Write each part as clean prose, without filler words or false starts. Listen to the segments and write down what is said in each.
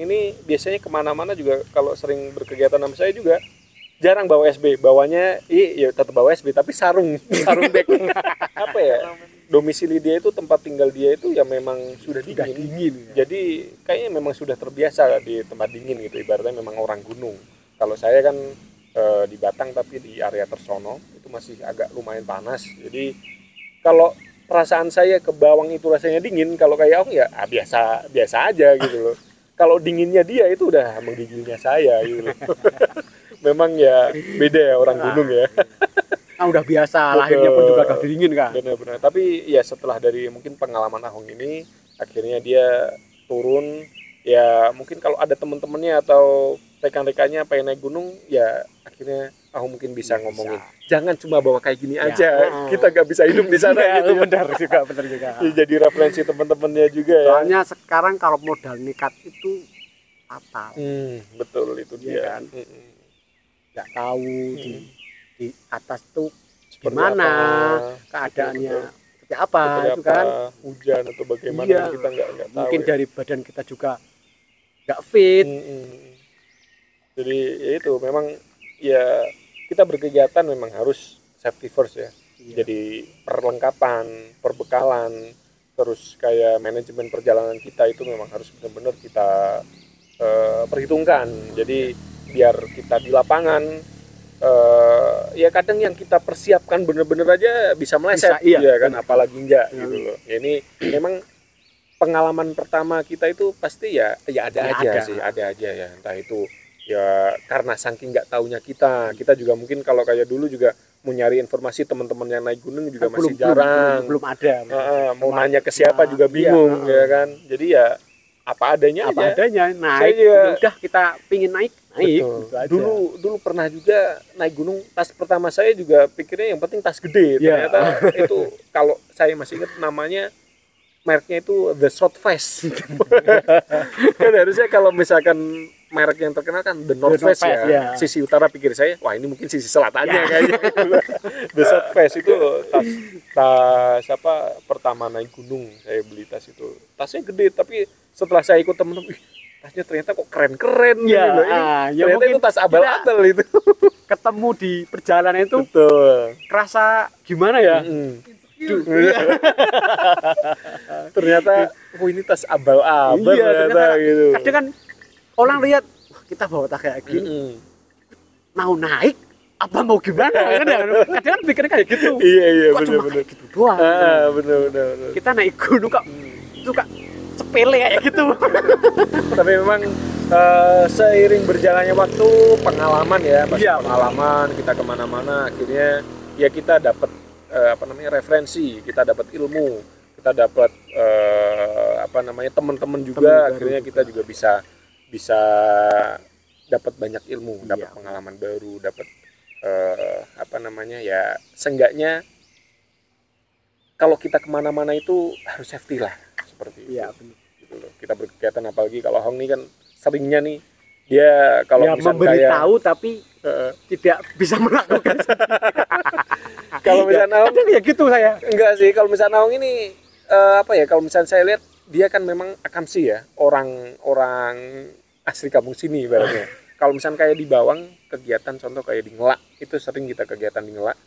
ini biasanya kemana-mana juga kalau sering berkegiatan sama saya juga jarang bawa SB, bawanya ya tetap bawa SB tapi sarung bag. Apa ya? Domisili dia itu, tempat tinggal dia itu ya memang sudah dingin ya. Jadi kayaknya memang sudah terbiasa di tempat dingin gitu, ibaratnya memang orang gunung. Kalau saya kan di Batang tapi di area tersono itu masih agak lumayan panas. Jadi kalau perasaan saya ke bawang itu rasanya dingin, kalau kayak ya biasa biasa aja gitu loh. Kalau dinginnya dia itu udah menggigilnya saya gitu loh. Memang ya beda ya orang gunung ya. Nah, udah biasa, lahirnya pun juga udah dingin kan. Benar-benar. Tapi ya setelah dari mungkin pengalaman Ahong ini, akhirnya dia turun. Ya mungkin kalau ada teman-temannya atau rekan-rekannya pengen naik gunung, ya akhirnya Ahong mungkin bisa ngomongin. Jangan cuma bawa kayak gini aja. Kita gak bisa hidup di sana gitu. Benar juga. Ya, jadi referensi teman-temannya juga ya. Soalnya sekarang kalau modal nekat itu fatal. Betul itu dia kan. Nggak tahu di atas tuh gimana keadaannya, seperti apa itu kan, hujan atau bagaimana kita nggak tahu. Mungkin ya. Dari badan kita juga nggak fit. Jadi ya itu memang ya kita berkegiatan memang harus safety first ya. Jadi perlengkapan, perbekalan, terus kayak manajemen perjalanan kita itu memang harus benar-benar kita perhitungkan. Jadi biar kita di lapangan ya kadang yang kita persiapkan bener-bener aja bisa meleset, ya kan, apalagi enggak gitu loh. Ya, ini memang pengalaman pertama kita itu pasti ya ada aja ya, entah itu ya karena saking nggak taunya kita juga mungkin kalau kayak dulu juga mau nyari informasi teman-teman yang naik gunung juga masih jarang, belum ada, mau nanya ke siapa juga bingung ya kan. Jadi ya apa adanya naik juga, udah kita pingin naik gitu aja. Dulu pernah juga naik gunung, tas pertama saya juga pikirnya yang penting tas gede, ternyata itu kalau saya masih ingat namanya, mereknya itu The South Face. Kan harusnya kalau misalkan merek yang terkenal kan The North Face ya. Sisi utara pikir saya, wah ini mungkin sisi selatannya kayaknya. The South Face itu tas apa pertama naik gunung saya beli tas itu. Tasnya gede tapi setelah saya ikut temen-temen, tasnya ternyata kok keren-keren gitu loh. Ternyata itu tas abal-abal itu. Ketemu di perjalanan itu kerasa gimana ya? Ternyata ini tas abal-abal ternyata gitu. Kadang kan orang lihat, wah kita bawa tas kayak gini, mau naik apa mau gimana kan ya? Kadang kan pikirnya kayak gitu. Iya kok cuma kayak gitu doang. Bener. Kita naik gunung kok itu kak sepele kayak gitu. Tapi memang seiring berjalannya waktu, pengalaman ya, pengalaman kita kemana-mana, akhirnya ya kita dapat referensi, kita dapat ilmu, kita dapat teman-teman juga, akhirnya kita juga bisa dapat banyak ilmu, dapat pengalaman baru, dapat ya seenggaknya kalau kita kemana-mana itu harus safety lah, seperti itu. Gitu loh. Kita berkegiatan, apalagi kalau Ahong nih kan seringnya nih dia kalau misalnya memberitahu tapi tidak bisa melakukan. Kalau misalnya Ahong ya gitu saya. Enggak sih, kalau misalnya Ahong ini kalau misalnya saya lihat dia kan memang akamsi ya, orang asli kampung sini ibaratnya. Kalau misalnya kayak di Bawang, kegiatan contoh kayak di Ngelak, itu sering kita kegiatan di Ngelak.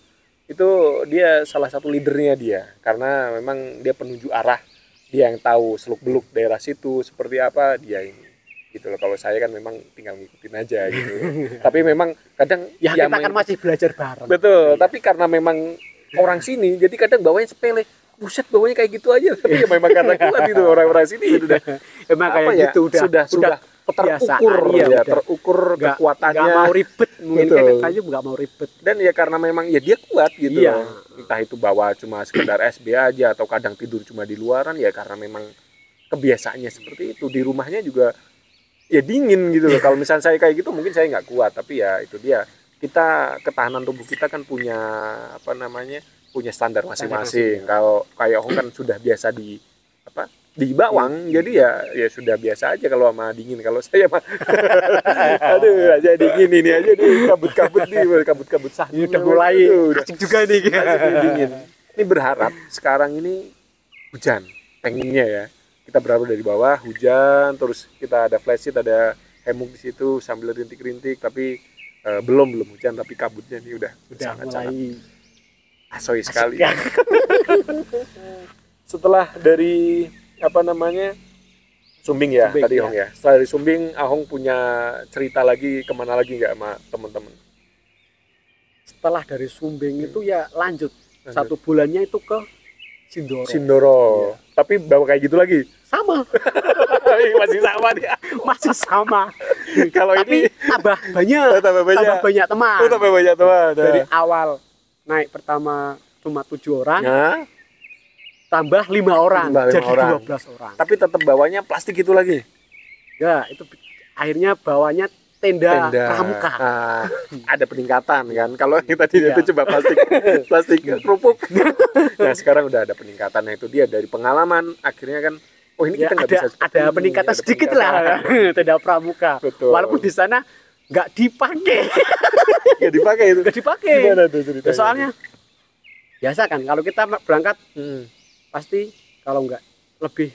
Itu dia salah satu leadernya dia, karena memang dia penunjuk arah, dia yang tahu seluk-beluk daerah situ seperti apa, dia ini. Gitu loh. Kalau saya kan memang tinggal ngikutin aja gitu. Tapi memang kadang kita kan masih belajar bareng. Betul, tapi karena memang orang sini, jadi kadang bawanya sepele. Buset, bawanya kayak gitu aja. Tapi ya memang karena kuat gitu orang-orang sini udah emang kayak gitu sudah terukur kekuatannya. Nggak mau ribet, mungkin kayaknya nggak mau ribet. Dan ya karena memang ya dia kuat gitu loh. Entah itu bawa cuma sekedar SB aja atau kadang tidur cuma di luaran, ya karena memang kebiasaannya seperti itu. Di rumahnya juga ya dingin gitu loh. Kalau misalnya saya kayak gitu mungkin saya nggak kuat, tapi ya itu dia. Kita ketahanan tubuh kita kan punya punya standar masing-masing. Kalau kayak aku kan sudah biasa di Bawang, jadi ya sudah biasa aja kalau sama dingin. Kalau saya mah aduh aja dingin ini aja nih, kabut sah. Ini udah mulai asik juga nih dingin. Ini berharap sekarang ini hujan, pengennya ya. kita berada dari bawah, hujan, terus kita ada flashlight, ada hammock di situ sambil rintik-rintik, tapi belum hujan, tapi kabutnya ini udah sangat-sangat mulai asoy sekali. ya. Setelah dari Sumbing ya Sumbing, tadi ya. Hong ya. Setelah dari Sumbing, Ahong punya cerita lagi kemana lagi nggak sama teman-teman? Setelah dari Sumbing itu ya lanjut. 1 bulannya itu ke Sindoro. Sindoro. Iya. Tapi bawa kayak gitu lagi. Sama. Masih sama dia. Masih sama. Kalau Tapi ini tambah banyak. tambah banyak teman. Oh, tambah banyak teman. Dari awal naik pertama cuma 7 orang, Nah, tambah 5 orang, Tambah 5 jadi orang. 12 orang. tapi tetap bawanya plastik itu lagi. Ya, itu akhirnya bawanya tenda pramuka. Ah, ada peningkatan kan. Kalau yang tadi Iya. itu coba plastik kerupuk. Nah, sekarang udah ada peningkatan. Nah, itu dia dari pengalaman akhirnya kan oh ini Ya, kita nggak bisa seperti ada ini, peningkatan ada sedikit peningkatan. lah tenda pramuka. Betul. Walaupun di sana nggak dipakai. Nggak dipakai itu. Nggak dipakai. Gimana tuh ceritanya? Ya, soalnya biasa kan kalau kita berangkat pasti kalau nggak lebih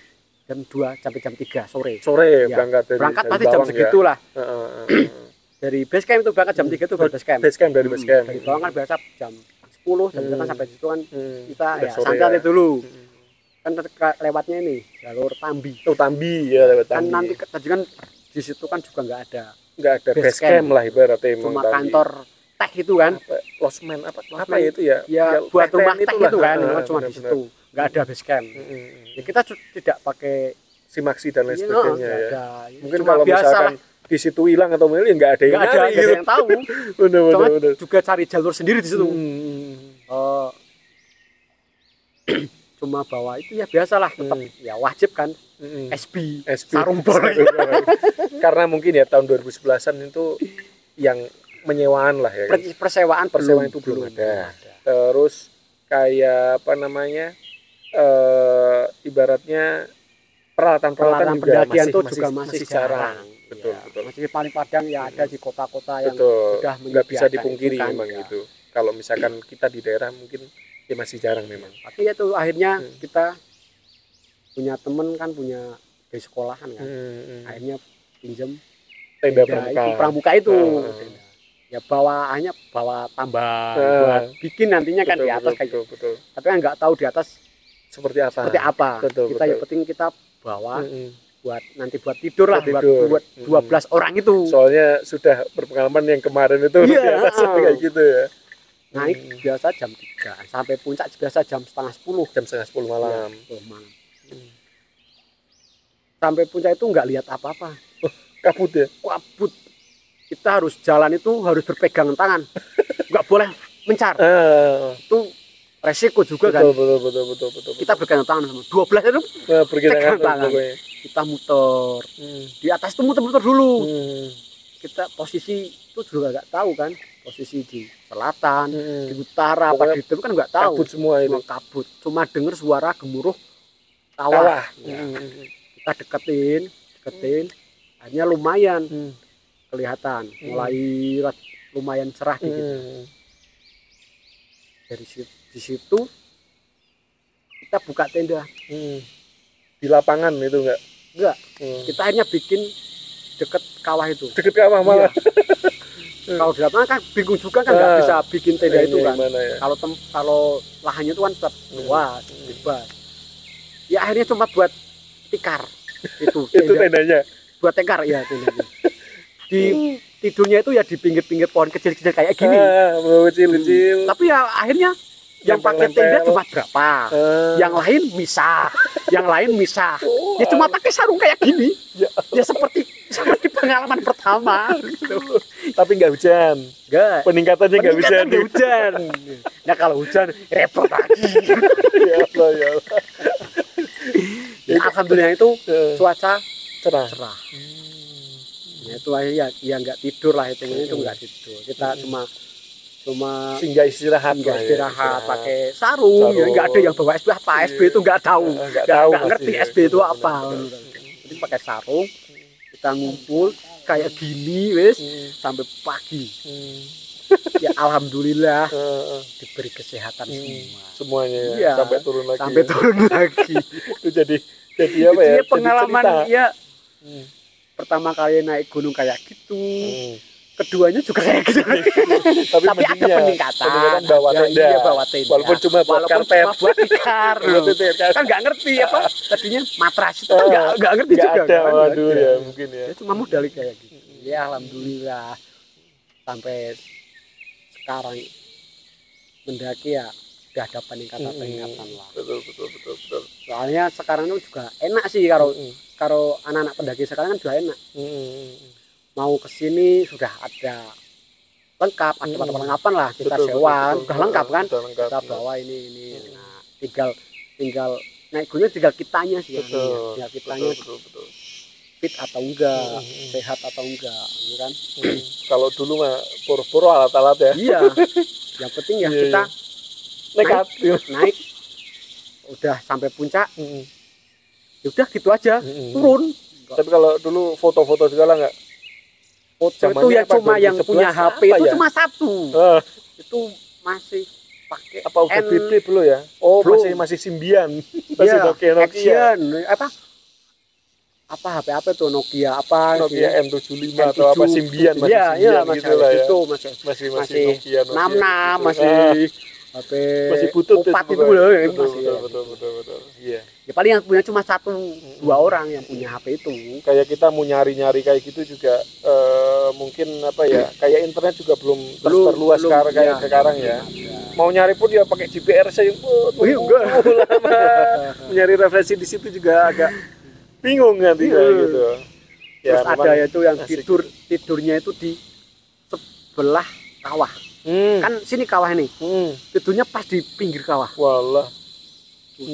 jam 2 sampai jam 3 sore. Sore Ya, berangkat berangkat dari pasti jam Bawang ya? segitulah. Heeh. Dari base camp itu berangkat jam 3 itu dari base camp. Base camp dari base camp. Dari Bawang kan biasa jam 10 jam 9 sampai situ kan kita Udah ya sore santai ya. dulu. Kan lewatnya ini jalur Tambi. Oh, Tambi ya lewat Kan Tambi. nanti tadi kan di situ kan juga nggak ada nggak ada base base camp camp. lah ibaratnya emang cuma Tambi. kantor teh itu kan. Losmen apa Losmen. ya itu ya? Ya buat rumah teh itulah. itu kan Heeh, cuma di benar-benar. situ. Nggak ada base camp. Ya kita tidak pakai Simaksi dan lain iya, sebagainya nggak ya. ada. Mungkin Cuma kalau biasa misalkan di situ hilang atau ya nggak ada yang nggak ada, nyari nggak ada gitu. yang tahu. Bener. Cuma juga cari jalur sendiri di situ. Oh, cuma bawa itu ya biasalah tetap ya wajib kan SB, sarung bor. Karena mungkin ya tahun 2011-an itu yang menyewaan lah ya. Kan? Persewaan Persewaan itu belum ada. Terus kayak ibaratnya peralatan juga pendakian itu juga masih jarang. jarang. Betul, Ya, betul. masih paling padang ya ada di kota-kota yang Betul. sudah Nggak bisa menyediakan dipungkiri itu kan, memang ya. itu. Kalau misalkan kita di daerah mungkin ya masih jarang memang. Tapi itu akhirnya kita punya temen kan punya dari sekolahan kan. Akhirnya pinjem Tenda itu pramuka itu. Tenda. Ya bawaannya bawa tambah buat bikin nantinya kan di atas kayak gitu. betul. Tapi kan nggak tahu di atas Seperti apa? Betul, kita betul. yang penting kita bawa buat nanti buat tidur lah buat 12 orang itu. Soalnya sudah berpengalaman yang kemarin itu Iya, di atas kayak gitu ya. Naik biasa jam 3 sampai puncak biasa jam setengah 10. Jam setengah 10 malam. Malam. Sampai puncak itu nggak lihat apa-apa. Kabut ya? Kabut. Kita harus jalan itu harus berpegangan tangan. Nggak boleh mencar. Itu resiko juga kan. Betul. Kita berpegangan tangan sama 12 itu Pergerakan tangan. pokoknya. Kita muter. Di atas itu muter-muter dulu. Kita posisi itu juga nggak tahu kan. Posisi di selatan, di utara, apa di timur kan nggak tahu. Kabut semua itu. Kabut. Cuma dengar suara gemuruh kawah. Ya. Kita deketin. Hanya lumayan kelihatan, mulai lumayan cerah gitu. Dari di situ kita buka tenda. Di lapangan itu enggak? Kita akhirnya bikin deket kawah itu. Deket kawah malah. Kalau di lapangan kan bingung juga kan nggak bisa bikin tenda itu kan. Ya? Kalau lahannya itu kan tetap luas, bebas. Ya akhirnya cuma buat tikar itu. Itu tendanya. Buat tikar ya tendanya. Di tidurnya itu ya di pinggir-pinggir pohon kecil-kecil kayak gini. Kecil-kecil. Tapi ya akhirnya yang pakai tenda cuma berapa? Yang lain misah. Ya cuma pakai sarung kayak gini. Ya seperti pengalaman pertama. Gitu. Tapi nggak hujan. Enggak. Peningkatannya nggak hujan. Nggak hujan. Nah kalau hujan repot lagi. Ya Allah. Ya, alhamdulillah itu cuaca cerah. Ya itu akhirnya ya nggak tidur lah itu nggak tidur. Kita cuma singgah istirahat pakai sarung. Ya nggak ada yang bawa SB apa SB itu nggak tahu. Nggak ngerti SB itu apa. Jadi pakai sarung kita ngumpul kayak gini wis sampai pagi. Ya alhamdulillah diberi kesehatan semuanya semuanya ya, sampai turun lagi. Itu jadi Jadi apa ya? Jadi pengalaman ya Hmm. pertama kali naik gunung kayak gitu. Keduanya juga kayak gitu. Tapi ada peningkatan bawa tenda. Iya, bawa tenda. Walaupun cuma buat karpet. Cuma buat tikar. Kan nggak ngerti apa tadinya matras itu kan nggak ngerti nggak juga ada, kan. waduh ya mungkin ya. Cuma modal kayak gitu. Ya alhamdulillah sampai sekarang mendaki ya udah ada peningkatan lah. Betul. Soalnya sekarang itu juga enak sih kalau anak-anak pendaki sekarang kan juga enak. Mau kesini sudah ada lengkap, ada perlengkapan lah, kita sewa udah lengkap kan, kita bawa ini. Nah, tinggal naik gunung tinggal kitanya sih, tinggal kitanya betul. fit atau enggak, sehat atau enggak, gitu kan. Kalau dulu mah poro-poro alat-alat ya. Iya, yang penting ya kita naik, udah sampai puncak, udah gitu aja, turun. Tapi kalau dulu foto-foto segala nggak? Foto itu ya cuma yang punya HP itu cuma satu. Itu masih pakai apa udah BB belum ya? Oh, masih Symbian. Masih Nokia. Apa HP tuh Nokia M75 atau apa Symbian masih Symbian gitu lah ya. Itu masih Nokia. 66 masih HP masih butut itu loh betul. Iya. Ya paling yang punya cuma 1-2 orang yang punya HP itu. Kayak kita mau nyari-nyari kayak gitu juga mungkin apa ya? Kayak internet juga belum terluas sekarang ya. Mau nyari pun ya pakai GPRS yang lama. Nyari referensi di situ juga agak bingung nanti kayak gitu. Ya, terus ada itu yang tidurnya itu di sebelah kawah. Kan sini kawah nih. Tidurnya pas di pinggir kawah. Walah.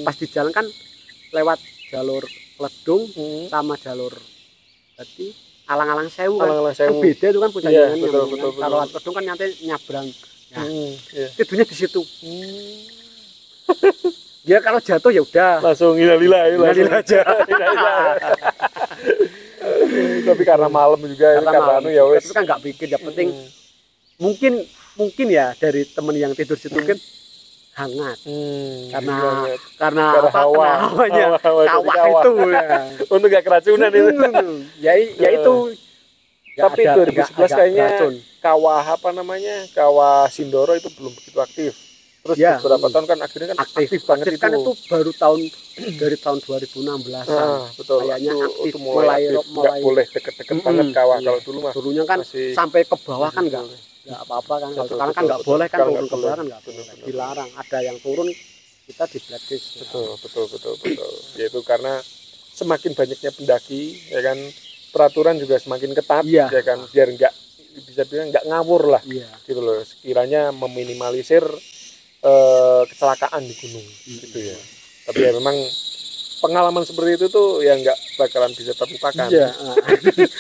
Pas di jalan kan lewat jalur Ledung sama jalur berarti Alang-alang Sewu kan. Kan beda itu kan puncaknya. Betul. Kalau Ledung kan nanti nyabrang. Nah, tidurnya di situ. Dia kalau jatuh ya udah langsung hilal aja. Tapi karena malam juga karena ya wes. Tapi kan nggak bikin yang penting mungkin ya dari temen yang tidur situ kan hangat karena hawanya kawah itu ya. Untuk nggak keracunan itu. Ya itu. Tapi 2011 kayaknya kawah Sindoro itu belum begitu aktif. Terus beberapa tahun kan akhirnya kan aktif banget itu. Kan itu baru dari tahun 2016. Betul. Kayaknya aktif itu mulai nggak boleh deket-deket banget kawah. Kalau dulu mah dulunya kan sampai ke bawah kan nggak apa-apa kan. Kalau sekarang kan nggak boleh kan turun ke bawah kan nggak boleh. Dilarang. Ada yang turun kita di blacklist. Betul. Yaitu karena semakin banyaknya pendaki, ya kan peraturan juga semakin ketat, ya kan biar nggak bisa bilang nggak ngawur lah, gitu loh. Sekiranya meminimalisir kecelakaan di gunung gitu ya. Tapi ya memang pengalaman seperti itu tuh ya nggak bakalan bisa terlupakan.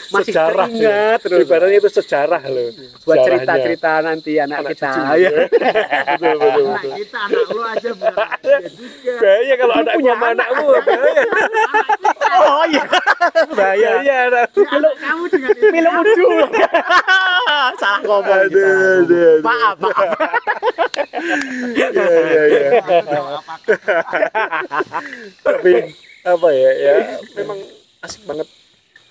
Masih sejarah teringat ya. Ibaratnya itu sejarah loh. Buat cerita-cerita nanti anak kita ya. Betul. Anak kita, anak lu aja bahaya kalau anak punya anakmu bahaya. Oh iya. Bahaya. Kalau kamu dengan film lucu. Salah ngomong. Maaf. Iya. Tapi apa ya memang asik banget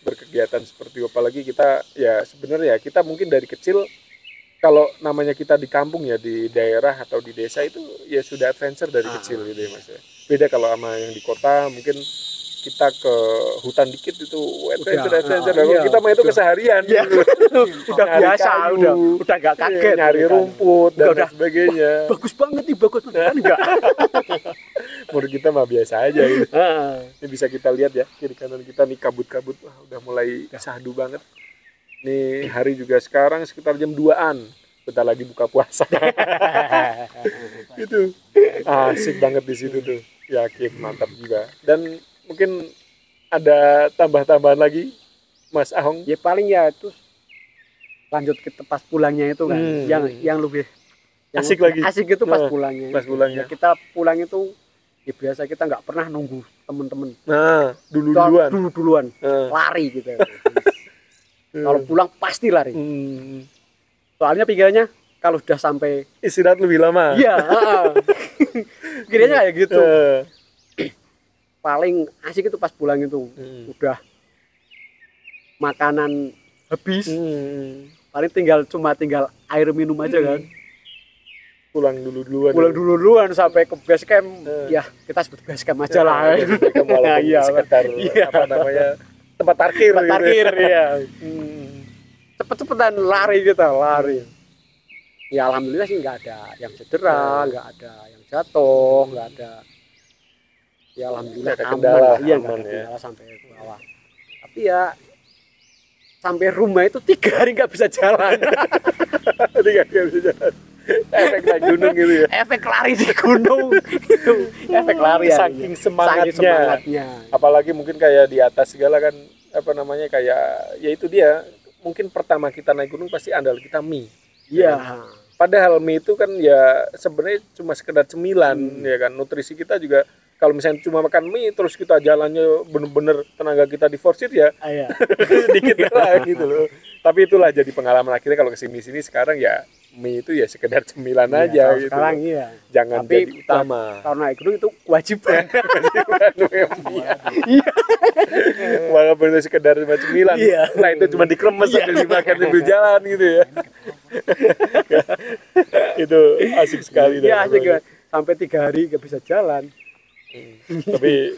berkegiatan seperti itu. Apalagi kita ya sebenarnya kita mungkin dari kecil kalau namanya kita di kampung ya di daerah atau di desa itu ya sudah adventure dari kecil gitu ya Mas. Beda kalau sama yang di kota mungkin kita ke hutan dikit itu adventure. Kalau kita mah itu keseharian. Udah biasa, udah enggak kaget nyari rumput dan sebagainya. Bagus banget kan enggak. Menurut kita mah biasa aja gitu. Ini bisa kita lihat ya kiri kanan kita nih kabut-kabut udah mulai syahdu banget. Nih hari juga sekarang sekitar jam 2-an. Bentar lagi buka puasa. Itu asik banget di situ tuh. Yakin mantap juga. Dan mungkin ada tambah-tambahan lagi Mas Ahong? Ya paling ya itu lanjut ke pas pulangnya itu kan yang lebih asik lagi. Asik itu pas pulangnya. Pas pulangnya. Ya, kita pulang itu ya biasa kita nggak pernah nunggu teman-teman. Nah, duluan. Lari gitu. Kalau pulang pasti lari. Soalnya pikirannya kalau sudah sampai istirahat lebih lama. Iya, pikirannya kayak gitu. paling asik itu pas pulang itu. Udah makanan habis. Paling cuma tinggal air minum aja kan. Pulang duluan sampai ke base camp. Ya, kita sebut base camp aja lah. Iya, sekedar apa namanya? Tempat parkir ya. Cepet-cepetan lari kita, lari. Ya alhamdulillah sih nggak ada yang cedera, nggak ada yang jatuh, nggak ada. Ya alhamdulillah ada kendala, iya nggak ada kendala sampai ke bawah. Tapi ya sampai rumah itu 3 hari nggak bisa jalan. 3 hari nggak bisa jalan. Efek naik gunung gitu ya. Efek lari di gunung itu. Efek lari ya. Saking semangatnya. Apalagi mungkin kayak di atas segala kan apa namanya kayak ya itu dia. Mungkin pertama kita naik gunung pasti andal kita mie. Iya. Padahal mie itu kan ya sebenarnya cuma sekedar cemilan ya kan. Nutrisi kita juga kalau misalnya cuma makan mie terus kita jalannya bener-bener tenaga kita diforsir ya. Iya. Sedikit lah gitu loh. Tapi itulah jadi pengalaman akhirnya kalau kesini-sini sekarang ya mie itu ya sekedar cemilan aja gitu. Sekarang iya. Jangan tapi jadi utama. Kalau naik gunung itu kewajiban. Iya. Walaupun itu sekedar cemilan. Iya. Nah itu cuma dikremes sambil dimakan sambil jalan gitu ya. Itu asik sekali. Iya asik ya. Sampai 3 hari nggak bisa jalan. Tapi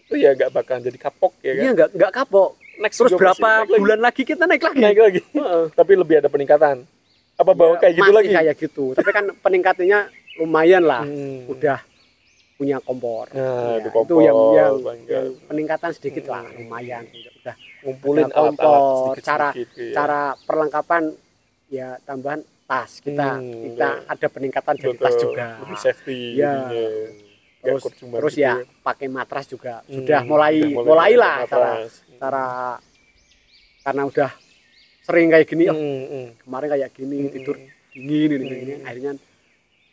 itu ya nggak bakalan jadi kapok ya kan? Iya nggak kapok. Next terus berapa bulan lagi kita naik lagi. Tapi lebih ada peningkatan. Apa bawa kayak gitu lagi? Kayak gitu. Tapi kan peningkatannya lumayan lah. Udah punya kompor. Nah, ya, kompor. Itu yang peningkatan sedikit lah, lumayan. Udah ngumpulin kompor. Sedikit, cara perlengkapan ya tambahan tas kita ada peningkatan dari tas juga. Lebih safety. Ya. Terus ya pakai matras juga sudah mulai lah cara karena udah sering kayak gini kemarin kayak gini tidur dingin ini akhirnya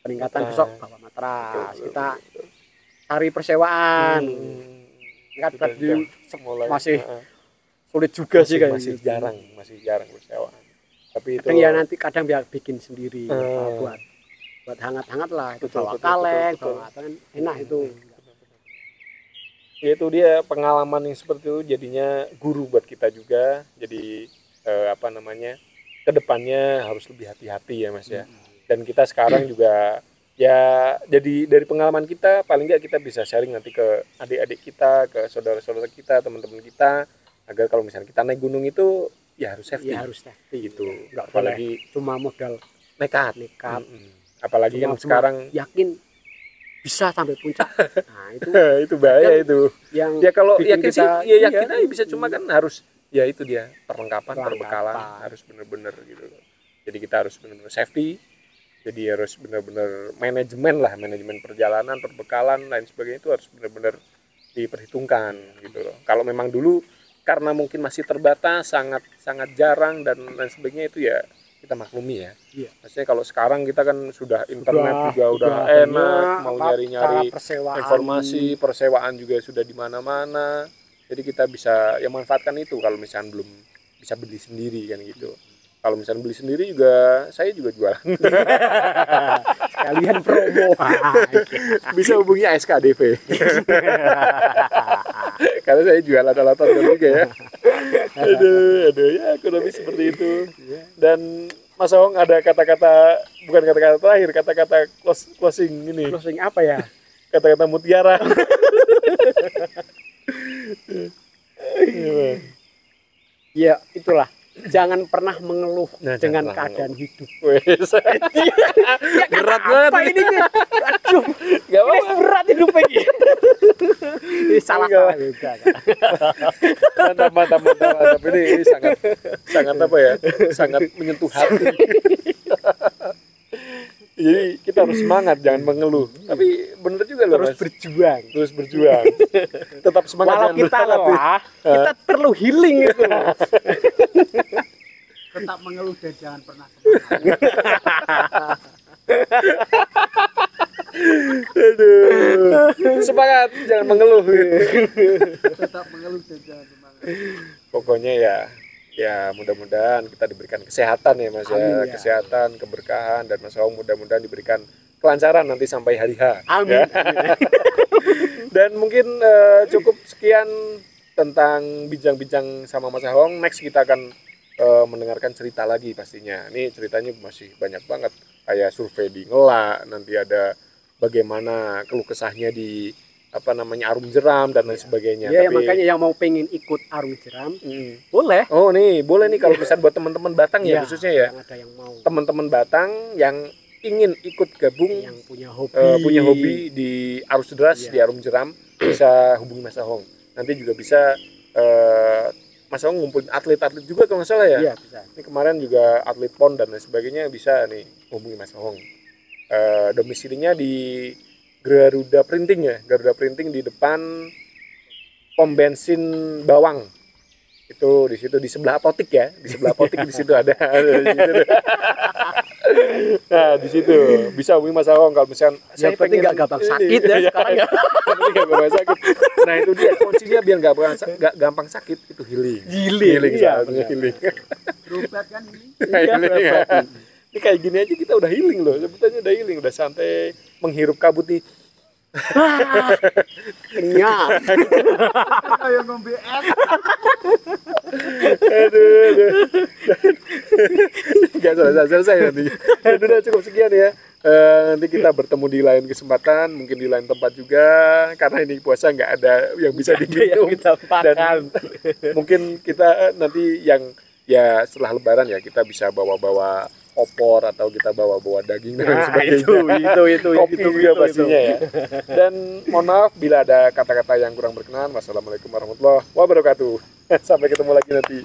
peningkatan besok bawa matras kita cari persewaan kan masih sulit juga sih kayak masih jarang persewaan tapi itu ya nanti kadang bikin sendiri buat hangat-hangat lah itu bawa kaleng bawa kan enak itu ya itu dia pengalaman yang seperti itu jadinya guru buat kita juga jadi kedepannya harus lebih hati-hati ya Mas ya dan kita sekarang juga ya jadi dari pengalaman kita paling nggak kita bisa sharing nanti ke adik-adik kita ke saudara-saudara kita teman-teman kita agar kalau misalnya kita naik gunung itu ya harus safety gitu nggak apalagi cuma modal nekat apalagi kan sekarang yakin bisa sampai puncak. Nah, itu bahaya itu. Yang ya kalau yakin sih ya yakin aja bisa cuma kan harus ya itu dia perbekalan harus benar-benar gitu. Jadi kita harus benar-benar safety. Jadi harus benar-benar manajemen perjalanan, perbekalan lain sebagainya itu harus benar-benar diperhitungkan gitu loh. Kalau memang dulu karena mungkin masih terbatas, sangat jarang dan lain sebagainya itu ya kita maklumi ya. Iya. Maksudnya kalau sekarang kita kan sudah internet juga udah enak, mau nyari-nyari informasi, persewaan juga sudah di mana-mana. Jadi kita bisa ya manfaatkan itu kalau misalnya belum bisa beli sendiri kan gitu. Kalau misalnya beli sendiri juga saya juga jualan. Sekalian promo. Bisa hubungi ASKDV. Karena saya jual alat juga ya. Aduh ya kurang lebih seperti itu. Dan Mas Ong ada kata-kata bukan kata-kata terakhir, kata-kata closing ini. Closing apa ya? Kata-kata mutiara. Ya itulah. Jangan pernah mengeluh dengan keadaan hidup. Berat banget ini. Aduh, enggak apa-apa. Berat hidup ini. Ini salah juga. Mantap. Ini sangat apa ya? Sangat menyentuh hati. Jadi kita harus semangat, jangan mengeluh. Tapi bener juga loh, terus berjuang. Tetap semangat. Walau kita lelah, kita perlu healing itu. Tetap mengeluh dan jangan pernah semangat. Aduh. Semangat, jangan mengeluh. Tetap mengeluh dan jangan semangat. Pokoknya ya mudah-mudahan kita diberikan kesehatan ya Mas ya, kesehatan, keberkahan dan Mas Ong mudah-mudahan diberikan kelancaran nanti sampai hari H. Amin. Ya. Dan mungkin cukup sekian tentang bincang-bincang sama Mas Ahong. Next kita akan mendengarkan cerita lagi pastinya. Ini ceritanya masih banyak banget. Kayak survei di Ngelak, nanti ada bagaimana keluh kesahnya di Arum Jeram dan lain sebagainya. Ya, tapi makanya yang mau pengen ikut Arum Jeram boleh. Oh nih boleh nih kalau misalnya buat teman-teman Batang ya khususnya ya. Ada yang mau. Teman-teman Batang yang ingin ikut gabung, yang punya hobi di arus deras di Arum Jeram, bisa hubungi Mas Ahong. Nanti juga bisa Mas Ahong ngumpulin atlet-atlet juga kalau nggak salah ya. Iya bisa. Ini kemarin juga atlet PON dan lain sebagainya bisa nih hubungi Mas Ahong. Domisilinya di Garuda Printing ya, Garuda Printing di depan pom bensin Bawang. Itu di situ di sebelah apotik ya, di sebelah apotik di situ ada. Nah, di situ bisa hubungi Mas Ahong kalau misalnya saya penting nggak gampang sakit ya sekarang ya. Penting nggak gampang sakit. Nah, itu dia kuncinya biar nggak gampang sakit itu healing. Healing ya, healing. Berobat kan ini. Healing ya. Ini kayak gini aja kita udah healing loh, sebutannya udah healing, udah santai menghirup kabut nih. Kenyang. Kayak ngombe es. Aduh. Gak selesai nanti. Udah cukup sekian ya. Nanti kita bertemu di lain kesempatan, mungkin di lain tempat juga, karena ini puasa nggak ada yang bisa diminum dan mungkin kita nanti yang ya setelah Lebaran ya kita bisa bawa-bawa opor atau kita bawa-bawa daging dan sebagainya. Itu Kopi juga pastinya ya. Dan mohon maaf bila ada kata-kata yang kurang berkenan. Wassalamualaikum warahmatullahi wabarakatuh. Sampai ketemu lagi nanti.